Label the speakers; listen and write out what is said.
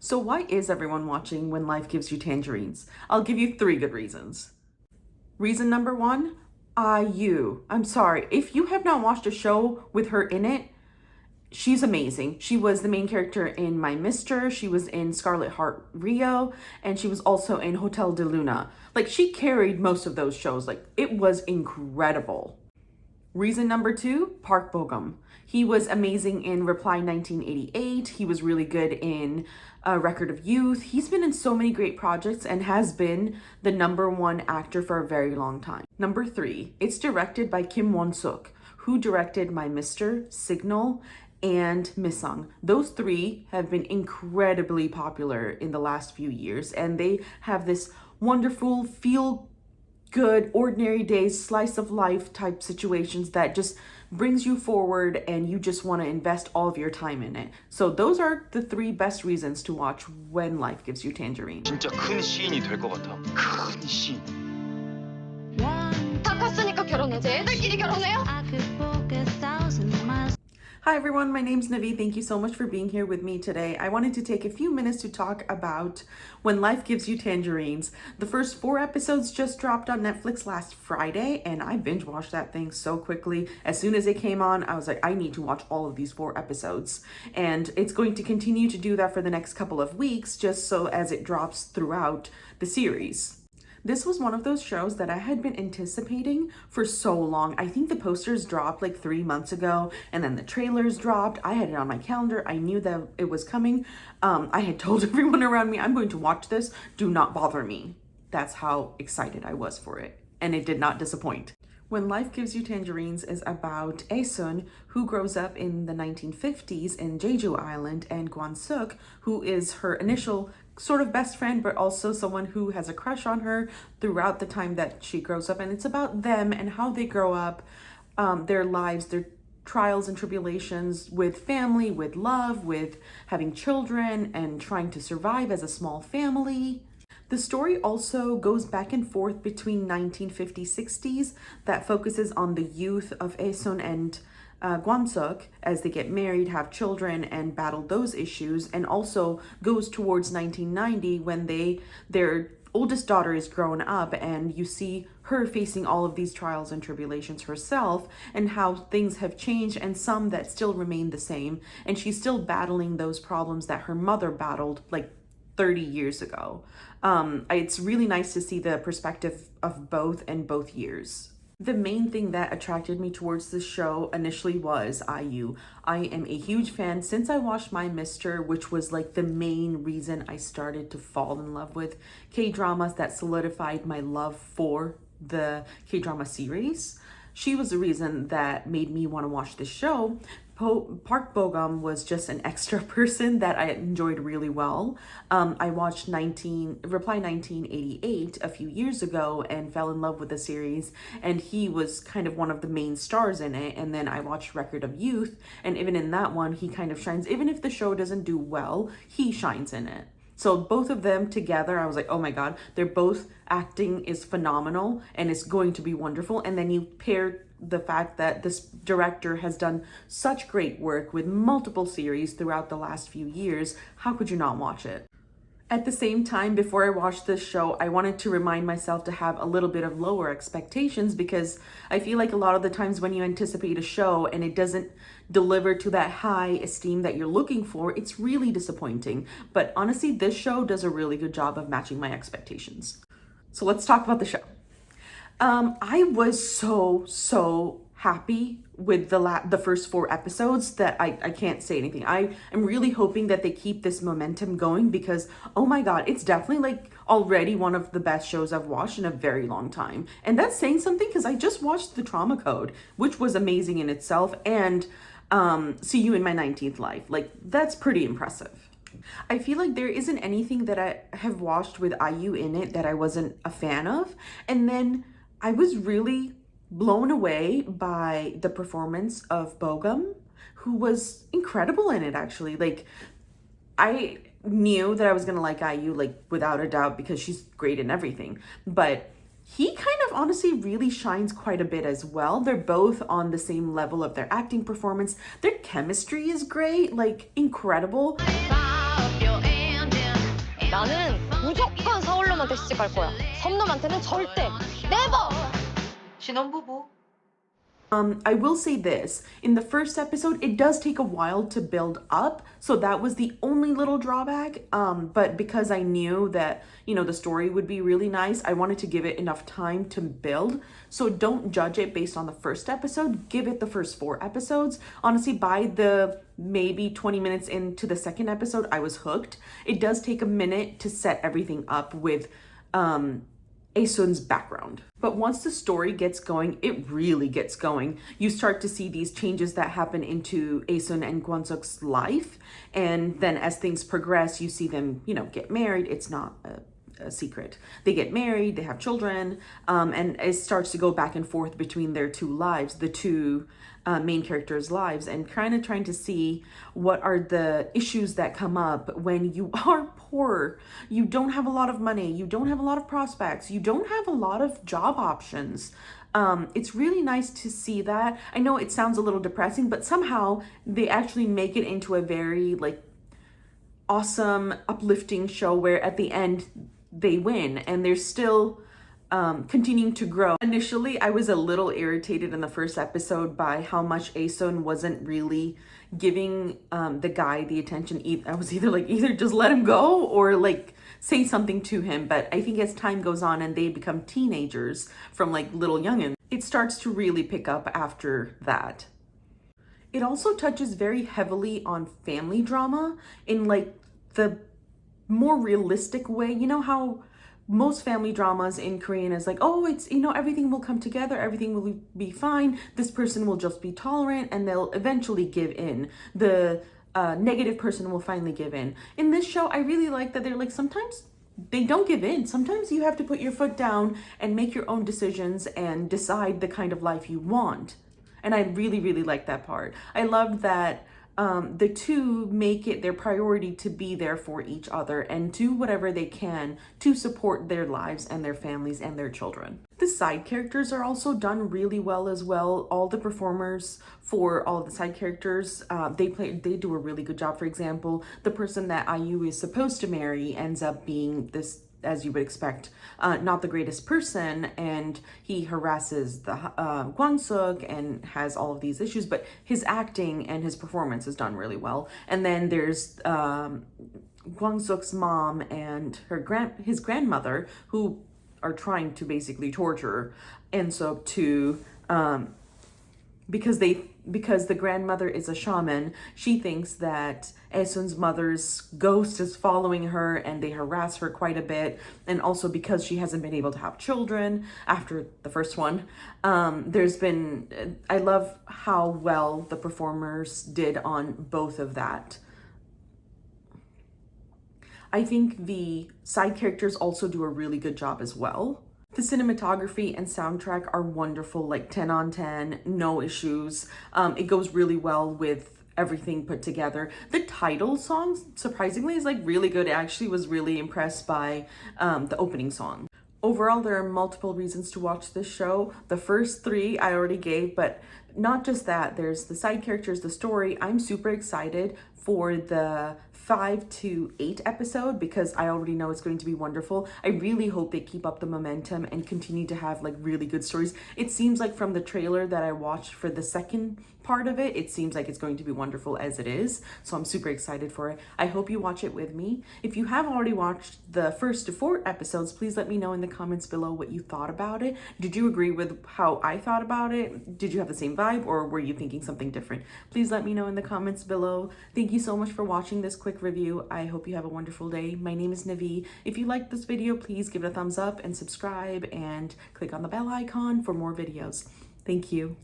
Speaker 1: So why is everyone watching When Life Gives You Tangerines? I'll give you 3 good reasons. Reason number 1, IU. I'm sorry, if you have not watched a show with her in it, she's amazing. She was the main character in My Mister, she was in Scarlet Heart Rio, and she was also in Hotel de Luna. Like, she carried most of those shows. Like, it was incredible. Reason number 2, Park Bo-gum. He was amazing in Reply 1988. He was really good in Record of Youth. He's been in so many great projects and has been the #1 actor for a very long time. Number 3, it's directed by Kim Won-suk, who directed My Mister, Signal, and Missung. Those 3 have been incredibly popular in the last few years, and they have this wonderful feel good, ordinary days, slice of life type situations that just brings you forward and you just want to invest all of your time in it. So those are the 3 best reasons to watch When Life Gives You Tangerine.
Speaker 2: 진짜 큰 시인이 될 것 같아. 큰 시인.
Speaker 3: 다 컸으니까 결혼하지. 애들끼리 결혼해요?
Speaker 1: Hi everyone, my name's Navi. Thank you so much for being here with me today. I wanted to take a few minutes to talk about When Life Gives You Tangerines. The first 4 episodes just dropped on Netflix last Friday, and I binge watched that thing so quickly. As soon as it came on, I was like, I need to watch all of these 4 episodes. And it's going to continue to do that for the next couple of weeks, just so as it drops throughout the series. This was one of those shows that I had been anticipating for so long. I think the posters dropped like 3 months ago, and then the trailers dropped. I had it on my calendar. I knew that it was coming. I had told everyone around me, I'm going to watch this. Do not bother me. That's how excited I was for it. And it did not disappoint. When Life Gives You Tangerines is about Aesun, who grows up in the 1950s in Jeju Island, and Gwon-suk, who is her initial sort of best friend, but also someone who has a crush on her throughout the time that she grows up. And it's about them and how they grow up, their lives, their trials and tribulations with family, with love, with having children, and trying to survive as a small family. The story also goes back and forth between 1950s-60s that focuses on the youth of Aesun and Gwon-suk as they get married, have children, and battle those issues, and also goes towards 1990 when their oldest daughter is grown up, and you see her facing all of these trials and tribulations herself, and how things have changed and some that still remain the same, and she's still battling those problems that her mother battled like 30 years ago. It's really nice to see the perspective of both and both years. The main thing that attracted me towards this show initially was IU. I am a huge fan since I watched My Mister, which was like the main reason I started to fall in love with K-dramas that solidified my love for the K-drama series. She was the reason that made me want to watch this show. Park Bo-gum was just an extra person that I enjoyed really well. I watched Reply 1988 a few years ago and fell in love with the series, and he was kind of one of the main stars in it. And then I watched Record of Youth, and even in that one, he kind of shines. Even if the show doesn't do well, he shines in it. So both of them together, I was like, oh my God, they're both acting is phenomenal and it's going to be wonderful. And then you pair the fact that this director has done such great work with multiple series throughout the last few years. How could you not watch it? At the same time, before I watched this show, I wanted to remind myself to have a little bit of lower expectations, because I feel like a lot of the times when you anticipate a show and it doesn't deliver to that high esteem that you're looking for, it's really disappointing. But honestly, this show does a really good job of matching my expectations. So let's talk about the show. I was so happy with the first 4 episodes that I can't say anything. I am really hoping that they keep this momentum going, because oh my God, it's definitely like already one of the best shows I've watched in a very long time. And that's saying something, because I just watched The Trauma Code, which was amazing in itself, and See You in My 19th Life. Like, that's pretty impressive. I feel like there isn't anything that I have watched with IU in it that I wasn't a fan of. And then I was really blown away by the performance of Bo-gum, who was incredible in it, actually. Like, I knew that I was gonna like IU, like, without a doubt, because she's great in everything. But he kind of honestly really shines quite a bit as well. They're both on the same level of their acting performance. Their chemistry is great, like, incredible.
Speaker 3: 나는 무조건 서울놈한테 시집갈 거야. 섬놈한테는 절대. 네버!
Speaker 4: 신혼부부.
Speaker 1: I will say this, in the first episode, it does take a while to build up, so that was the only little drawback, but because I knew that, you know, the story would be really nice, I wanted to give it enough time to build, so don't judge it based on the first episode, give it the first 4 episodes. Honestly, by the maybe 20 minutes into the second episode, I was hooked. It does take a minute to set everything up with, Aesun's background. But once the story gets going, it really gets going. You start to see these changes that happen into Aesun and Gwansuk's life. And then as things progress, you see them, you know, get married. It's not a secret. They get married, they have children, and it starts to go back and forth between their 2 lives, the 2 main characters' lives, and kind of trying to see what are the issues that come up when you are poor, you don't have a lot of money, you don't have a lot of prospects, you don't have a lot of job options. It's really nice to see that. I know it sounds a little depressing, but somehow they actually make it into a very like awesome, uplifting show where at the end they win and they're still continuing to grow. Initially, I was a little irritated in the first episode by how much Aesun wasn't really giving the guy the attention. I was either just let him go or like say something to him. But I think as time goes on and they become teenagers from like little youngins, it starts to really pick up after that. It also touches very heavily on family drama in like the more realistic way. You know how most family dramas in Korean is like, oh, it's, you know, everything will come together, everything will be fine, this person will just be tolerant and they'll eventually give in. The negative person will finally give in. In this show, I really like that they're like, sometimes they don't give in. Sometimes you have to put your foot down and make your own decisions and decide the kind of life you want. And I really, really like that part. I love that the 2 make it their priority to be there for each other and do whatever they can to support their lives and their families and their children. The side characters are also done really well as well. All the performers for all of the side characters, they do a really good job. For example, the person that IU is supposed to marry ends up being this, as you would expect, not the greatest person, and he harasses the Gwansuk and has all of these issues, but his acting and his performance is done really well. And then there's Gwansuk's mom and his grandmother, who are trying to basically torture Ensuk to because the grandmother is a shaman. She thinks that Aesun's mother's ghost is following her and they harass her quite a bit. And also because she hasn't been able to have children after the first one. I love how well the performers did on both of that. I think the side characters also do a really good job as well. The cinematography and soundtrack are wonderful, like 10 on 10, no issues. It goes really well with everything put together. The title song, surprisingly, is like really good. I actually was really impressed by the opening song. Overall, there are multiple reasons to watch this show. The first 3 I already gave, but not just that. There's the side characters, the story. I'm super excited for the 5 to 8 episode because I already know it's going to be wonderful. I really hope they keep up the momentum and continue to have like really good stories. It seems like from the trailer that I watched for the second part of it, it seems like it's going to be wonderful as it is. So I'm super excited for it. I hope you watch it with me. If you have already watched the first to 4 episodes, please let me know in the comments below what you thought about it. Did you agree with how I thought about it? Did you have the same vibe or were you thinking something different? Please let me know in the comments below. Thank you so much for watching this quick review. I hope you have a wonderful day. My name is Navi. If you liked this video, please give it a thumbs up and subscribe and click on the bell icon for more videos. Thank you.